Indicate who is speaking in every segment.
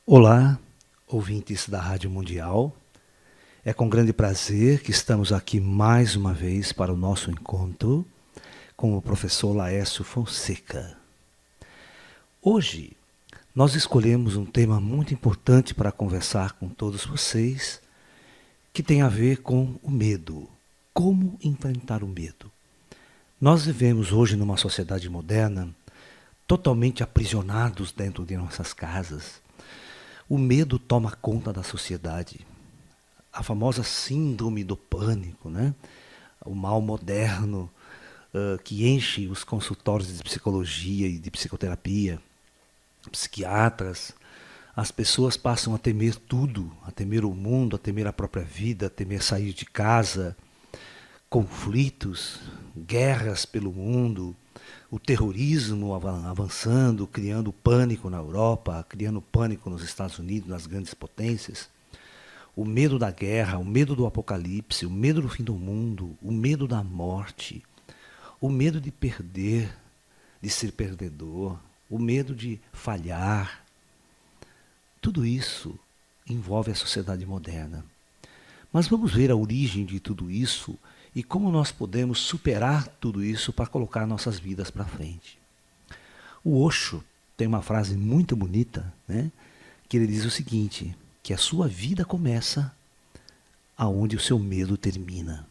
Speaker 1: Olá, ouvintes da Rádio Mundial. É com grande prazer que estamos aqui mais uma vez para o nosso encontro com o professor Laércio Fonseca. Hoje, nós escolhemos um tema muito importante para conversar com todos vocês, que tem a ver com o medo. Como enfrentar o medo? Nós vivemos hoje numa sociedade moderna totalmente aprisionados dentro de nossas casas. O medo toma conta da sociedade. A famosa síndrome do pânico, né? O mal moderno que enche os consultórios de psicologia e de psicoterapia, psiquiatras. As pessoas passam a temer tudo, a temer o mundo, a temer a própria vida, a temer sair de casa, conflitos, guerras pelo mundo, o terrorismo avançando, criando pânico na Europa, criando pânico nos Estados Unidos, nas grandes potências. O medo da guerra, o medo do apocalipse, o medo do fim do mundo, o medo da morte, o medo de perder, de ser perdedor, o medo de falhar. Tudo isso envolve a sociedade moderna. Mas vamos ver a origem de tudo isso e como nós podemos superar tudo isso para colocar nossas vidas para frente. O Osho tem uma frase muito bonita, né, que ele diz o seguinte, que a sua vida começa aonde o seu medo termina.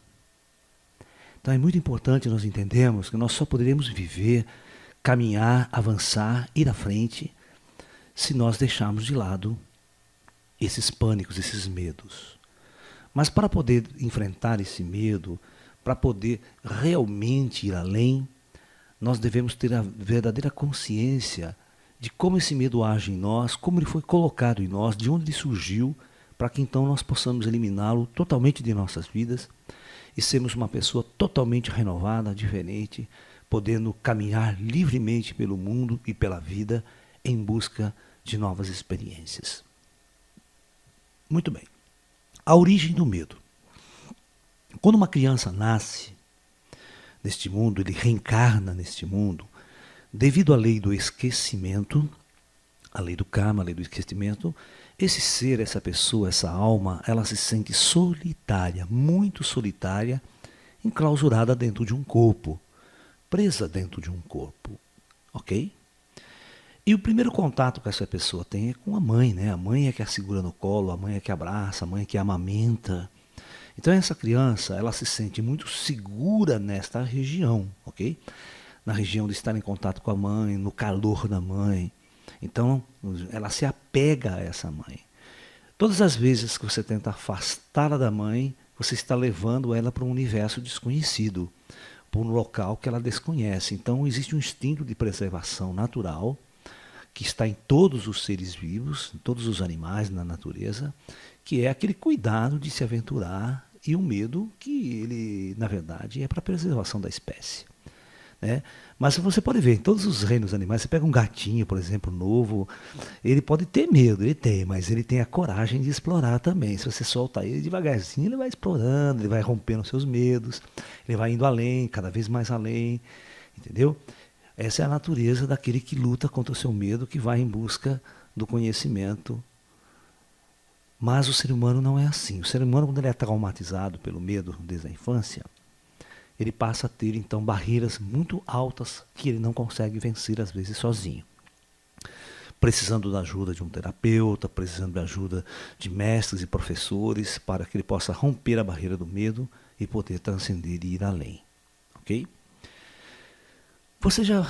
Speaker 1: Então é muito importante nós entendermos que nós só poderemos viver, caminhar, avançar, ir à frente, se nós deixarmos de lado esses pânicos, esses medos. Mas para poder enfrentar esse medo, para poder realmente ir além, nós devemos ter a verdadeira consciência de como esse medo age em nós, como ele foi colocado em nós, de onde ele surgiu, para que então nós possamos eliminá-lo totalmente de nossas vidas e sermos uma pessoa totalmente renovada, diferente, podendo caminhar livremente pelo mundo e pela vida em busca de novas experiências. Muito bem. A origem do medo. Quando uma criança nasce neste mundo, ele reencarna neste mundo, devido à lei do esquecimento, a lei do karma, a lei do esquecimento, esse ser, essa pessoa, essa alma, ela se sente solitária, muito solitária, enclausurada dentro de um corpo, presa dentro de um corpo, ok? E o primeiro contato que essa pessoa tem é com a mãe, né? A mãe é que a segura no colo, a mãe é que abraça, a mãe é que amamenta. Então essa criança, ela se sente muito segura nesta região, ok? Na região de estar em contato com a mãe, no calor da mãe. Então ela se apega a essa mãe. Todas as vezes que você tenta afastá-la da mãe, você está levando ela para um universo desconhecido, para um local que ela desconhece. Então existe um instinto de preservação natural, que está em todos os seres vivos, em todos os animais, na natureza, que é aquele cuidado de se aventurar e o medo que ele, na verdade, é para a preservação da espécie. Né? Mas você pode ver, em todos os reinos animais, você pega um gatinho, por exemplo, novo, ele pode ter medo, ele tem, mas ele tem a coragem de explorar também. Se você solta ele devagarzinho, ele vai explorando, ele vai rompendo seus medos, ele vai indo além, cada vez mais além, entendeu? Essa é a natureza daquele que luta contra o seu medo, que vai em busca do conhecimento. Mas o ser humano não é assim. O ser humano, quando ele é traumatizado pelo medo desde a infância, ele passa a ter então barreiras muito altas que ele não consegue vencer às vezes sozinho. Precisando da ajuda de um terapeuta, precisando da ajuda de mestres e professores para que ele possa romper a barreira do medo e poder transcender e ir além. Ok? Você já,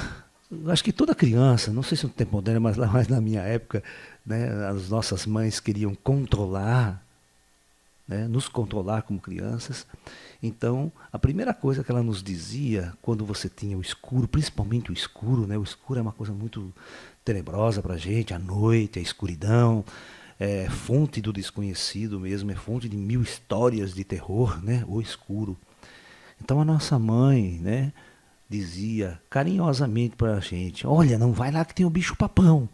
Speaker 1: acho que toda criança, não sei se no tempo moderno, mas lá mais na minha época, né, as nossas mães queriam controlar, né, nos controlar como crianças. Então, a primeira coisa que ela nos dizia quando você tinha o escuro, principalmente o escuro, né, o escuro é uma coisa muito tenebrosa para a gente, a noite, a escuridão, é fonte do desconhecido mesmo, é fonte de mil histórias de terror, né, o escuro. Então a nossa mãe, né, dizia carinhosamente para a gente, olha, não vai lá que tem um bicho-papão.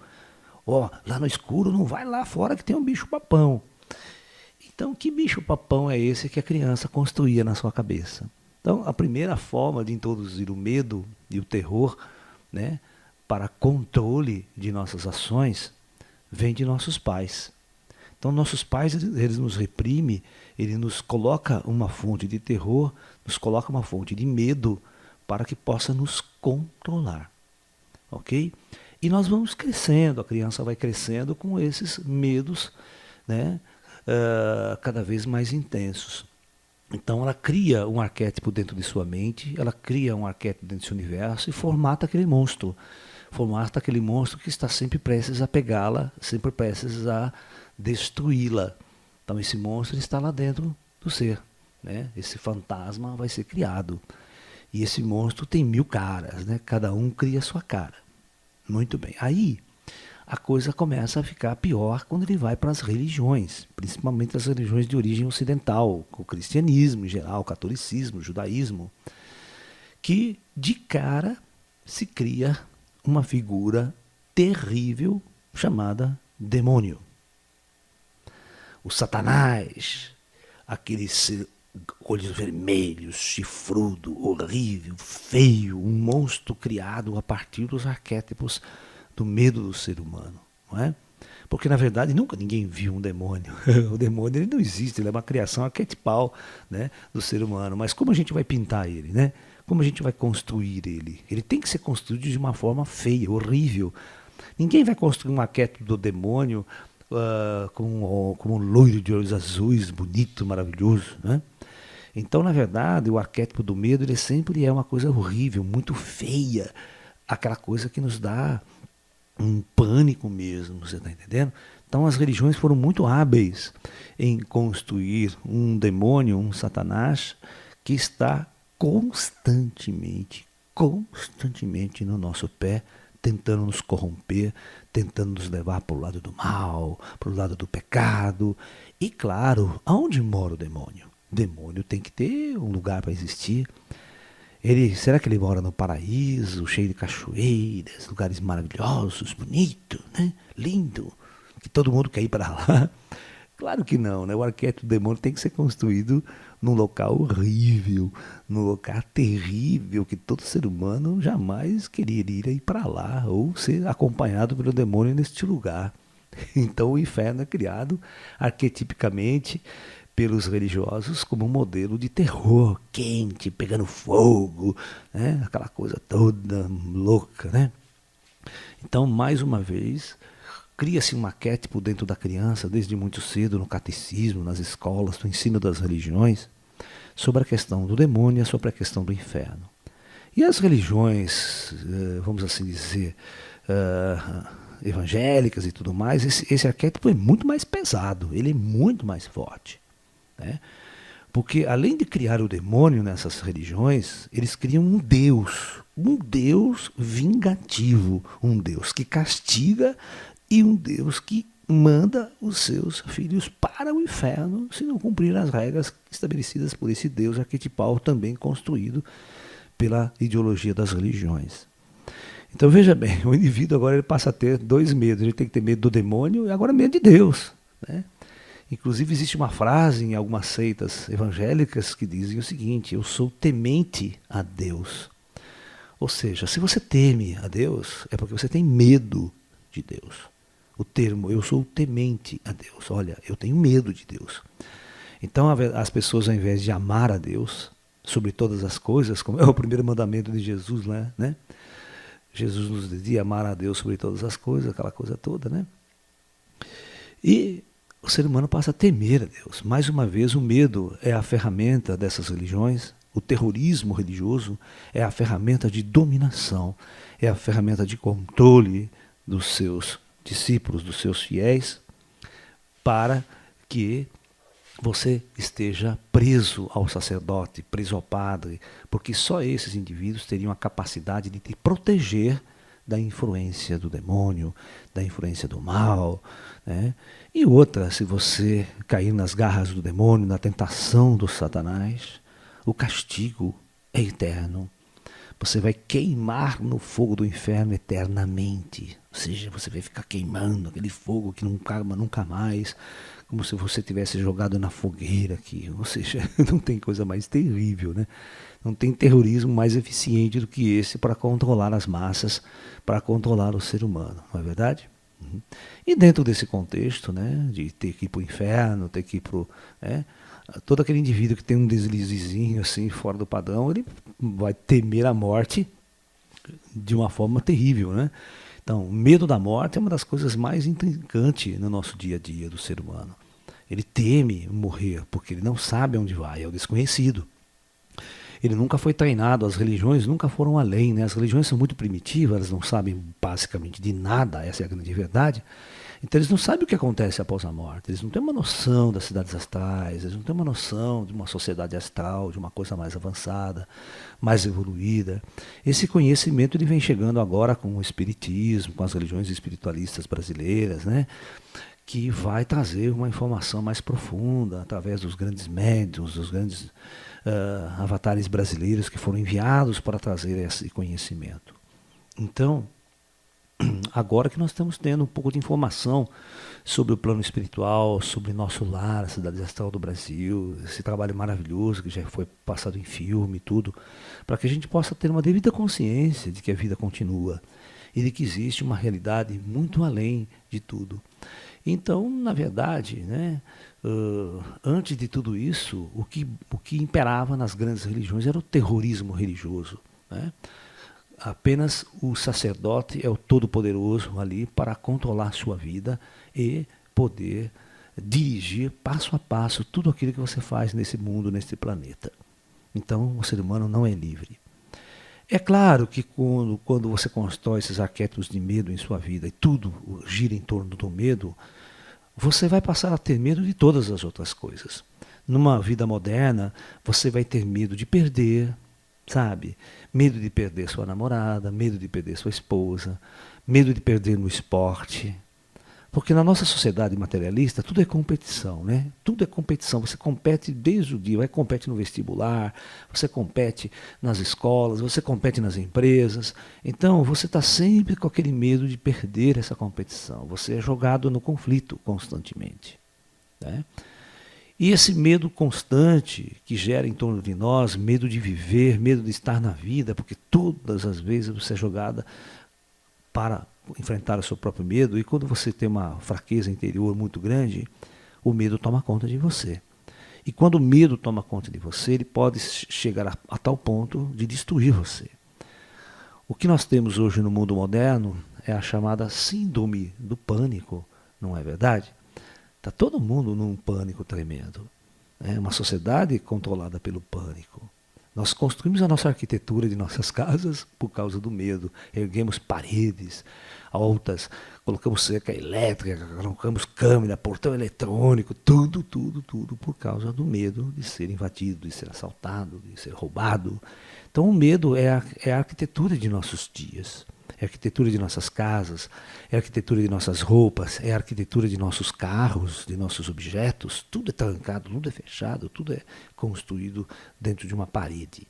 Speaker 1: Ó, lá no escuro não vai lá fora que tem um bicho-papão. Então, que bicho-papão é esse que a criança construía na sua cabeça? Então, a primeira forma de introduzir o medo e o terror, né, para controle de nossas ações, vem de nossos pais. Então nossos pais, eles nos reprimem, ele nos coloca uma fonte de terror, nos coloca uma fonte de medo para que possa nos controlar, ok? E nós vamos crescendo, a criança vai crescendo com esses medos, né, cada vez mais intensos. Então ela cria um arquétipo dentro de sua mente, ela cria um arquétipo dentro do seu universo e formata aquele monstro. Formata aquele monstro que está sempre prestes a pegá-la, sempre prestes a destruí-la. Então esse monstro está lá dentro do ser, né? Esse fantasma vai ser criado. E esse monstro tem 1000 caras, né? Cada um cria a sua cara. Muito bem. Aí a coisa começa a ficar pior quando ele vai para as religiões, principalmente as religiões de origem ocidental, o cristianismo em geral, o catolicismo, o judaísmo, que de cara se cria uma figura terrível chamada demônio. O Satanás, aquele ser, olhos vermelhos, chifrudo, horrível, feio, um monstro criado a partir dos arquétipos do medo do ser humano, não é? Porque na verdade nunca ninguém viu um demônio. O demônio ele não existe, ele é uma criação arquetipal, né, do ser humano. Mas como a gente vai pintar ele, né? Como a gente vai construir ele? Ele tem que ser construído de uma forma feia, horrível. Ninguém vai construir um arquétipo do demônio como um loiro de olhos azuis, bonito, maravilhoso, né? Então, na verdade, o arquétipo do medo ele sempre é uma coisa horrível, muito feia, aquela coisa que nos dá um pânico mesmo, você está entendendo? Então as religiões foram muito hábeis em construir um demônio, um Satanás, que está constantemente no nosso pé, tentando nos corromper, tentando nos levar para o lado do mal, para o lado do pecado. E claro, aonde mora o demônio? O demônio tem que ter um lugar para existir. Será que ele mora no paraíso, cheio de cachoeiras, lugares maravilhosos, bonito, né? Lindo, que todo mundo quer ir para lá? Claro que não, né? O arquétipo do demônio tem que ser construído num local horrível, num local terrível, que todo ser humano jamais quereria ir para lá, ou ser acompanhado pelo demônio neste lugar. Então o inferno é criado arquetipicamente pelos religiosos como um modelo de terror quente, pegando fogo, né? Aquela coisa toda louca, né? Então, mais uma vez, cria-se um arquétipo dentro da criança, desde muito cedo, no catecismo, nas escolas, no ensino das religiões, sobre a questão do demônio e sobre a questão do inferno. E as religiões, vamos assim dizer, evangélicas e tudo mais, esse arquétipo é muito mais pesado, ele é muito mais forte, né? Porque além de criar o demônio nessas religiões, eles criam um Deus vingativo, um Deus que castiga e um Deus que manda os seus filhos para o inferno se não cumprir as regras estabelecidas por esse Deus arquetipal também construído pela ideologia das religiões. Então veja bem, o indivíduo agora ele passa a ter 2 medos, ele tem que ter medo do demônio e agora medo de Deus, né? Inclusive existe uma frase em algumas seitas evangélicas que dizem o seguinte: eu sou temente a Deus. Ou seja, se você teme a Deus, é porque você tem medo de Deus. O termo eu sou temente a Deus, olha, eu tenho medo de Deus. Então as pessoas, ao invés de amar a Deus sobre todas as coisas, como é o primeiro mandamento de Jesus, né? Jesus nos dizia amar a Deus sobre todas as coisas, aquela coisa toda, né? E o ser humano passa a temer a Deus. Mais uma vez, o medo é a ferramenta dessas religiões, o terrorismo religioso é a ferramenta de dominação, é a ferramenta de controle dos seus discípulos, dos seus fiéis, para que você esteja preso ao sacerdote, preso ao padre, porque só esses indivíduos teriam a capacidade de te proteger da influência do demônio, da influência do mal, né? E outra, se você cair nas garras do demônio, na tentação do Satanás, o castigo é eterno. Você vai queimar no fogo do inferno eternamente. Ou seja, você vai ficar queimando aquele fogo que não acaba nunca mais, como se você tivesse jogado na fogueira aqui. Ou seja, não tem coisa mais terrível, né? Não tem terrorismo mais eficiente do que esse para controlar as massas, para controlar o ser humano, não é verdade? E dentro desse contexto, né, de ter que ir para o inferno, ter que ir para todo aquele indivíduo que tem um deslizezinho assim fora do padrão, ele vai temer a morte de uma forma terrível, né? Então, o medo da morte é uma das coisas mais intrincantes no nosso dia a dia do ser humano. Ele teme morrer porque ele não sabe onde vai, é o desconhecido. Ele nunca foi treinado, as religiões nunca foram além, né? As religiões são muito primitivas, elas não sabem basicamente de nada, essa é a grande verdade. Então eles não sabem o que acontece após a morte, eles não têm uma noção das cidades astrais, eles não têm uma noção de uma sociedade astral, de uma coisa mais avançada, mais evoluída. Esse conhecimento ele vem chegando agora com o espiritismo, com as religiões espiritualistas brasileiras, né? Que vai trazer uma informação mais profunda através dos grandes médiuns, dos grandes avatares brasileiros que foram enviados para trazer esse conhecimento. Então, agora que nós estamos tendo um pouco de informação sobre o plano espiritual, sobre nosso lar, a cidade astral do Brasil, esse trabalho maravilhoso que já foi passado em filme e tudo, para que a gente possa ter uma devida consciência de que a vida continua e de que existe uma realidade muito além de tudo. Então, na verdade, né, antes de tudo isso, o que imperava nas grandes religiões era o terrorismo religioso, né? Apenas o sacerdote é o todo-poderoso ali para controlar sua vida e poder dirigir passo a passo tudo aquilo que você faz nesse mundo, nesse planeta. Então, o ser humano não é livre. É claro que quando você constrói esses arquétipos de medo em sua vida e tudo gira em torno do medo, você vai passar a ter medo de todas as outras coisas. Numa vida moderna, você vai ter medo de perder, sabe? Medo de perder sua namorada, medo de perder sua esposa, medo de perder no esporte. Porque na nossa sociedade materialista, tudo é competição, né? Tudo é competição. Você compete desde o dia, vai compete no vestibular, você compete nas escolas, você compete nas empresas. Então, você está sempre com aquele medo de perder essa competição. Você é jogado no conflito constantemente, né? E esse medo constante que gera em torno de nós, medo de viver, medo de estar na vida, porque todas as vezes você é jogada para enfrentar o seu próprio medo, e quando você tem uma fraqueza interior muito grande, o medo toma conta de você. E quando o medo toma conta de você, ele pode chegar a tal ponto de destruir você. O que nós temos hoje no mundo moderno é a chamada síndrome do pânico, não é verdade? Está todo mundo num pânico tremendo. É uma sociedade controlada pelo pânico. Nós construímos a nossa arquitetura de nossas casas por causa do medo. Erguemos paredes altas, colocamos cerca elétrica, colocamos câmera, portão eletrônico, tudo por causa do medo de ser invadido, de ser assaltado, de ser roubado. Então o medo é a arquitetura de nossos dias. É a arquitetura de nossas casas, é a arquitetura de nossas roupas, é a arquitetura de nossos carros, de nossos objetos. Tudo é trancado, tudo é fechado, tudo é construído dentro de uma parede.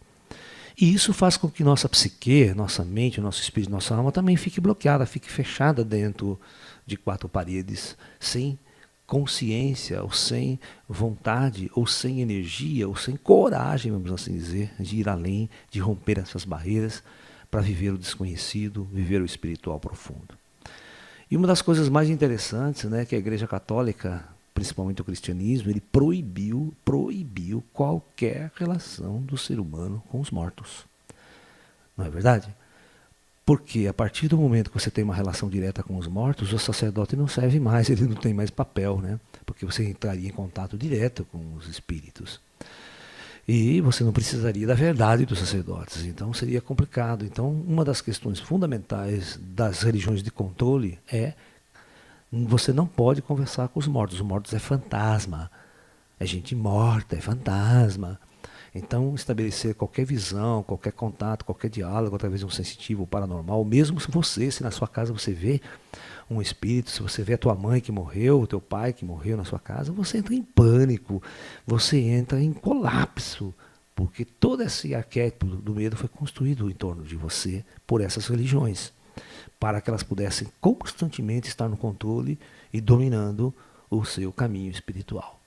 Speaker 1: E isso faz com que nossa psique, nossa mente, nosso espírito, nossa alma também fique bloqueada, fique fechada dentro de quatro paredes, sem consciência, ou sem vontade, ou sem energia, ou sem coragem, vamos assim dizer, de ir além, de romper essas barreiras, para viver o desconhecido, viver o espiritual profundo. E uma das coisas mais interessantes, né, que a Igreja Católica, principalmente o cristianismo, ele proibiu qualquer relação do ser humano com os mortos. Não é verdade? Porque a partir do momento que você tem uma relação direta com os mortos, o sacerdote não serve mais, ele não tem mais papel, né? Porque você entraria em contato direto com os espíritos. E você não precisaria da verdade dos sacerdotes, então seria complicado. Então, uma das questões fundamentais das religiões de controle é você não pode conversar com os mortos é fantasma, é gente morta, é fantasma. Então, estabelecer qualquer visão, qualquer contato, qualquer diálogo através de um sensitivo paranormal, mesmo se na sua casa você vê um espírito, se você vê a tua mãe que morreu, o teu pai que morreu na sua casa, você entra em pânico, você entra em colapso, porque todo esse arquétipo do medo foi construído em torno de você por essas religiões, para que elas pudessem constantemente estar no controle e dominando o seu caminho espiritual.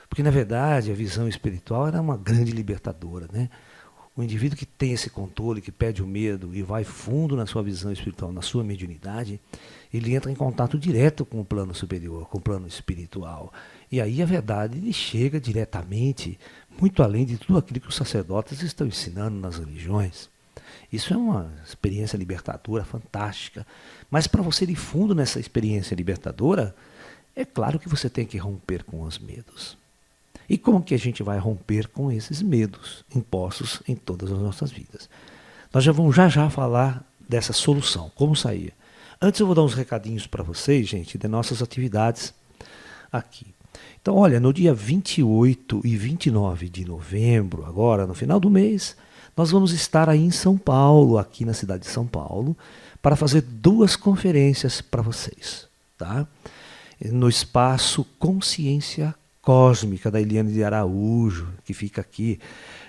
Speaker 1: Porque, na verdade, a visão espiritual era uma grande libertadora, né? O indivíduo que tem esse controle, que perde o medo e vai fundo na sua visão espiritual, na sua mediunidade, ele entra em contato direto com o plano superior, com o plano espiritual. E aí a verdade lhe chega diretamente, muito além de tudo aquilo que os sacerdotes estão ensinando nas religiões. Isso é uma experiência libertadora fantástica. Mas para você ir fundo nessa experiência libertadora, é claro que você tem que romper com os medos. E como que a gente vai romper com esses medos impostos em todas as nossas vidas? Nós já vamos já falar dessa solução, como sair. Antes eu vou dar uns recadinhos para vocês, gente, de nossas atividades aqui. Então, olha, no dia 28 e 29 de novembro, agora no final do mês, nós vamos estar aí em São Paulo, aqui na cidade de São Paulo, para fazer 2 conferências para vocês, tá? No espaço Consciência Cósmica da Eliane de Araújo, que fica aqui,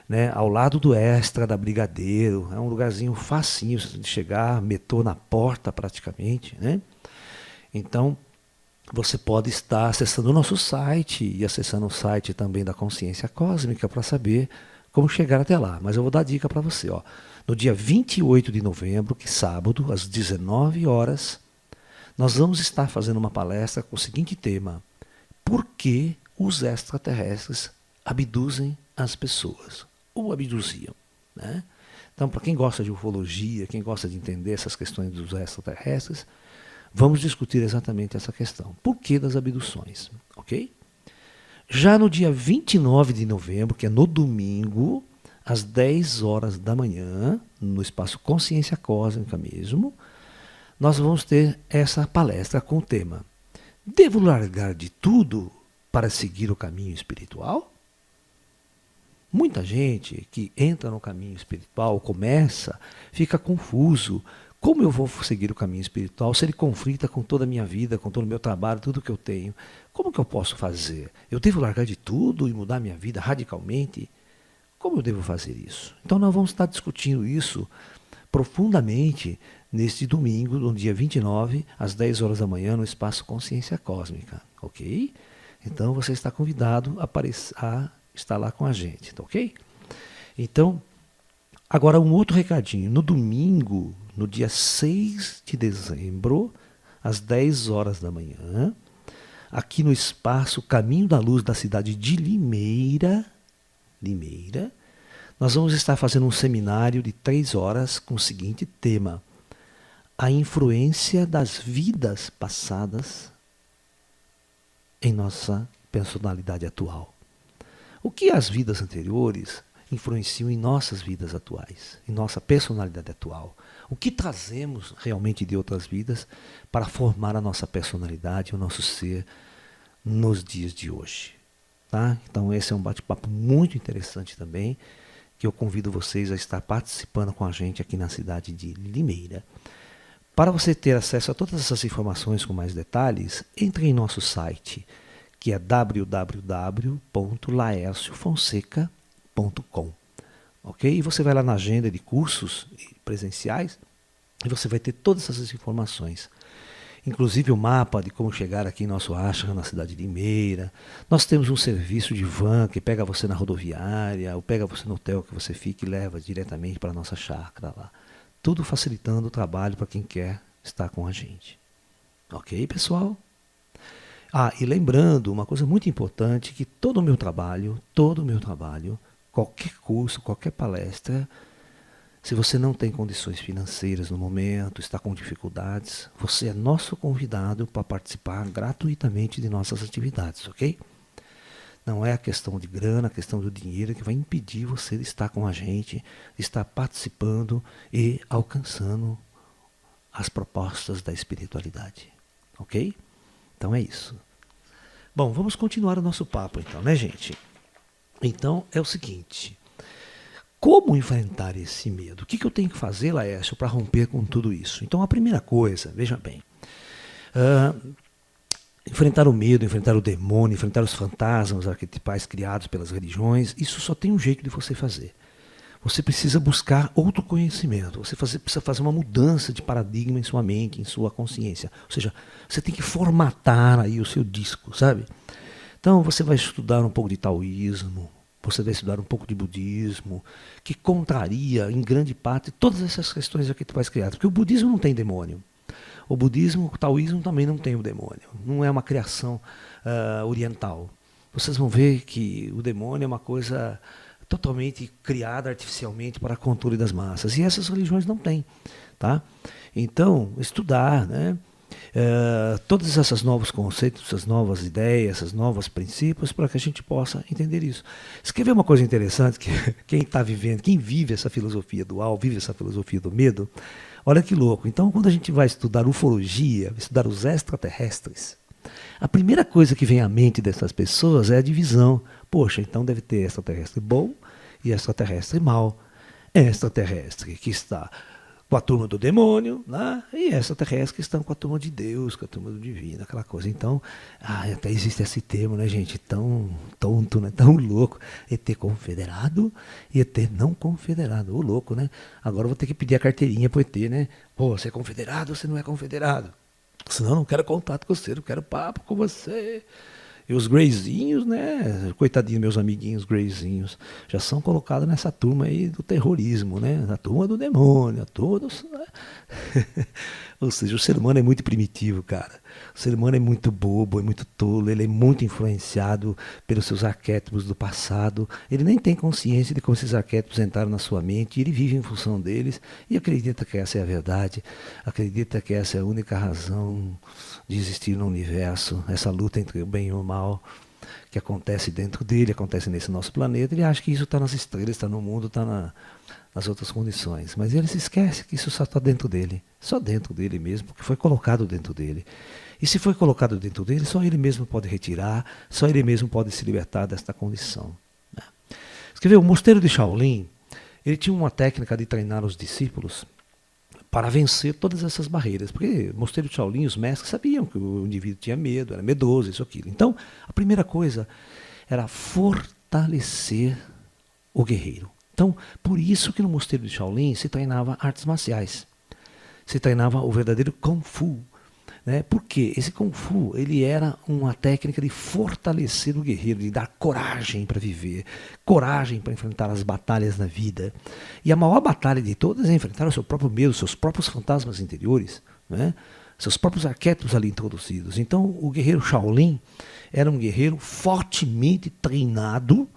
Speaker 1: né, ao lado do Extra da Brigadeiro. É um lugarzinho facinho de chegar, metrô na porta praticamente, né? Então, você pode estar acessando o nosso site e acessando o site também da Consciência Cósmica para saber como chegar até lá. Mas eu vou dar dica para você, ó. No dia 28 de novembro, que é sábado, às 19 horas, nós vamos estar fazendo uma palestra com o seguinte tema: por que os extraterrestres abduzem as pessoas, ou abduziam, né? Então, para quem gosta de ufologia, quem gosta de entender essas questões dos extraterrestres, vamos discutir exatamente essa questão. Por que das abduções, ok? Já no dia 29 de novembro, que é no domingo, às 10 horas da manhã, no espaço Consciência Cósmica mesmo, nós vamos ter essa palestra com o tema: devo largar de tudo para seguir o caminho espiritual? Muita gente que entra no caminho espiritual, começa, fica confuso. Como eu vou seguir o caminho espiritual se ele conflita com toda a minha vida, com todo o meu trabalho, tudo que eu tenho? Como que eu posso fazer? Eu devo largar de tudo e mudar minha vida radicalmente? Como eu devo fazer isso? Então nós vamos estar discutindo isso profundamente neste domingo, no dia 29, às 10 horas da manhã, no espaço Consciência Cósmica, ok? Então você está convidado a estar lá com a gente, tá ok? Então, agora um outro recadinho. No domingo, no dia 6 de dezembro, às 10 horas da manhã, aqui no espaço Caminho da Luz da cidade de Limeira, nós vamos estar fazendo um seminário de 3 horas com o seguinte tema: a influência das vidas passadas em nossa personalidade atual. O que as vidas anteriores influenciam em nossas vidas atuais, em nossa personalidade atual? O que trazemos realmente de outras vidas para formar a nossa personalidade, o nosso ser nos dias de hoje? Tá? Então esse é um bate-papo muito interessante também, que eu convido vocês a estar participando com a gente aqui na cidade de Limeira. Para você ter acesso a todas essas informações com mais detalhes, entre em nosso site, que é www.laerciofonseca.com. Ok? E você vai lá na agenda de cursos presenciais e você vai ter todas essas informações. Inclusive o mapa de como chegar aqui em nosso ashram, na cidade de Limeira. Nós temos um serviço de van que pega você na rodoviária, ou pega você no hotel que você fica e leva diretamente para a nossa chácara lá. Tudo facilitando o trabalho para quem quer estar com a gente. Ok, pessoal? E lembrando uma coisa muito importante, que todo o meu trabalho, qualquer curso, qualquer palestra, se você não tem condições financeiras no momento, está com dificuldades, você é nosso convidado para participar gratuitamente de nossas atividades, ok? Não é a questão de grana, a questão do dinheiro que vai impedir você de estar com a gente, de estar participando e alcançando as propostas da espiritualidade. Ok? Então é isso. Bom, vamos continuar o nosso papo então, né, gente? Então é o seguinte: como enfrentar esse medo? O que eu tenho que fazer, Laércio, para romper com tudo isso? Então a primeira coisa, veja bem, enfrentar o medo, enfrentar o demônio, enfrentar os fantasmas arquetipais criados pelas religiões, isso só tem um jeito de você fazer. Você precisa buscar outro conhecimento, você precisa fazer uma mudança de paradigma em sua mente, em sua consciência. Ou seja, você tem que formatar aí o seu disco, sabe? Então você vai estudar um pouco de taoísmo, você vai estudar um pouco de budismo, que contraria, em grande parte, todas essas questões aqui que tu vais criar. Porque o budismo não tem demônio. O budismo, o taoísmo também não tem o demônio. Não é uma criação oriental. Vocês vão ver que o demônio é uma coisa totalmente criada artificialmente para controle das massas. E essas religiões não têm. Tá? Então, estudar, né? Todos esses novos conceitos, essas novas ideias, esses novos princípios, para que a gente possa entender isso. Escrever uma coisa interessante, que quem está vivendo, quem vive essa filosofia dual, vive essa filosofia do medo, olha que louco. Então, quando a gente vai estudar ufologia, estudar os extraterrestres, a primeira coisa que vem à mente dessas pessoas é a divisão. Poxa, então deve ter extraterrestre bom e extraterrestre mau. Extraterrestre que está com a turma do demônio, né? E extraterrestres que estão com a turma de Deus, com a turma do divino, aquela coisa. Então, até existe esse termo, né, gente? Tão tonto, né? Tão louco. ET confederado e ET não confederado. Ô, louco, né? Agora eu vou ter que pedir a carteirinha pro ET, né? Pô, você é confederado ou você não é confederado? Senão eu não quero contato com você, não quero papo com você. E os greyzinhos, né? Coitadinhos, meus amiguinhos greyzinhos, já são colocados nessa turma aí do terrorismo, né? A turma do demônio, a turma do... Ou seja, o ser humano é muito primitivo, cara. O ser humano é muito bobo, é muito tolo, ele é muito influenciado pelos seus arquétipos do passado. Ele nem tem consciência de como esses arquétipos entraram na sua mente, e ele vive em função deles e acredita que essa é a verdade, acredita que essa é a única razão de existir no universo, essa luta entre o bem e o mal que acontece dentro dele, acontece nesse nosso planeta. Ele acha que isso está nas estrelas, está no mundo, está nas outras condições. Mas ele se esquece que isso só está dentro dele, só dentro dele mesmo, porque foi colocado dentro dele. E se foi colocado dentro dele, só ele mesmo pode retirar, só ele mesmo pode se libertar desta condição. Né? Quer ver, o mosteiro de Shaolin, ele tinha uma técnica de treinar os discípulos para vencer todas essas barreiras. Porque no mosteiro de Shaolin, os mestres sabiam que o indivíduo tinha medo, era medroso, isso, aquilo. Então, a primeira coisa era fortalecer o guerreiro. Então, por isso que no mosteiro de Shaolin se treinava artes marciais. Se treinava o verdadeiro Kung Fu. Né? Porque esse Kung Fu, ele era uma técnica de fortalecer o guerreiro, de dar coragem para viver, coragem para enfrentar as batalhas na vida. E a maior batalha de todas é enfrentar o seu próprio medo, seus próprios fantasmas interiores, né? Seus próprios arquétipos ali introduzidos. Então, o guerreiro Shaolin era um guerreiro fortemente treinado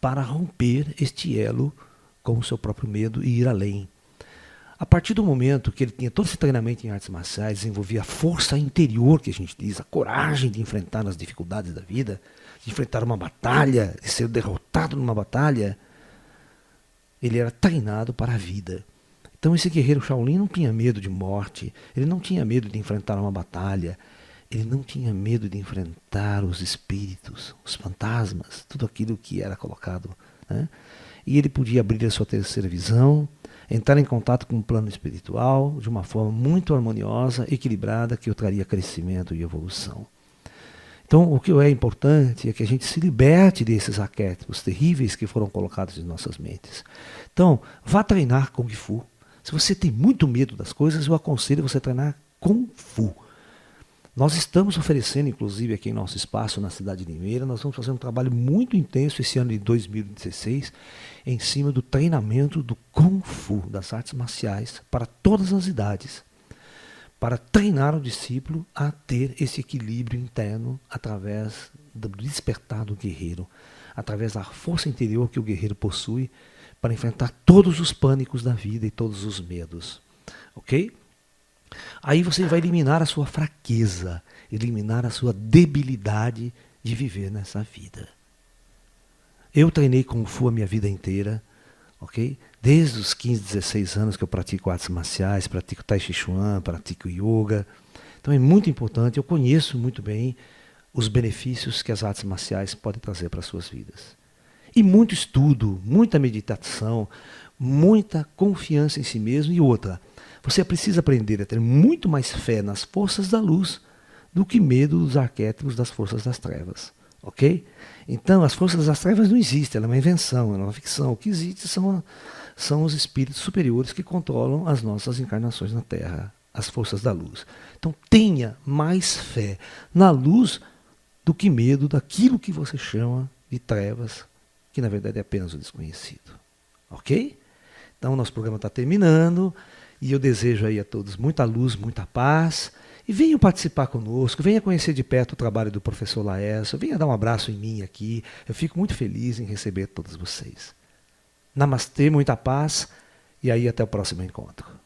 Speaker 1: para romper este elo com o seu próprio medo e ir além. A partir do momento que ele tinha todo esse treinamento em artes marciais, desenvolvia a força interior, que a gente diz, a coragem de enfrentar as dificuldades da vida, de enfrentar uma batalha, de ser derrotado numa batalha, ele era treinado para a vida. Então esse guerreiro Shaolin não tinha medo de morte, ele não tinha medo de enfrentar uma batalha, ele não tinha medo de enfrentar os espíritos, os fantasmas, tudo aquilo que era colocado. Né? E ele podia abrir a sua terceira visão, entrar em contato com o plano espiritual de uma forma muito harmoniosa, equilibrada, que o traria crescimento e evolução. Então, o que é importante é que a gente se liberte desses arquétipos terríveis que foram colocados em nossas mentes. Então, vá treinar Kung Fu. Se você tem muito medo das coisas, eu aconselho você a treinar Kung Fu. Nós estamos oferecendo, inclusive aqui em nosso espaço, na cidade de Limeira, nós vamos fazer um trabalho muito intenso esse ano de 2016, em cima do treinamento do Kung Fu, das artes marciais, para todas as idades, para treinar o discípulo a ter esse equilíbrio interno através do despertar do guerreiro, através da força interior que o guerreiro possui para enfrentar todos os pânicos da vida e todos os medos. Ok? Aí você vai eliminar a sua fraqueza, eliminar a sua debilidade de viver nessa vida. Eu treinei Kung Fu a minha vida inteira, ok? Desde os 15, 16 anos que eu pratico artes marciais, pratico Tai Chi Chuan, pratico yoga. Então é muito importante, eu conheço muito bem os benefícios que as artes marciais podem trazer para as suas vidas. E muito estudo, muita meditação, muita confiança em si mesmo e outra. Você precisa aprender a ter muito mais fé nas forças da luz do que medo dos arquétipos das forças das trevas. Ok? Então, as forças das trevas não existem, ela é uma invenção, ela é uma ficção. O que existe são os espíritos superiores que controlam as nossas encarnações na Terra, as forças da luz. Então, tenha mais fé na luz do que medo daquilo que você chama de trevas, que na verdade é apenas o desconhecido. Ok? Então, nosso programa está terminando e eu desejo aí a todos muita luz, muita paz. E venham participar conosco, venha conhecer de perto o trabalho do professor Laércio, venha dar um abraço em mim aqui. Eu fico muito feliz em receber todos vocês. Namastê, muita paz e aí até o próximo encontro.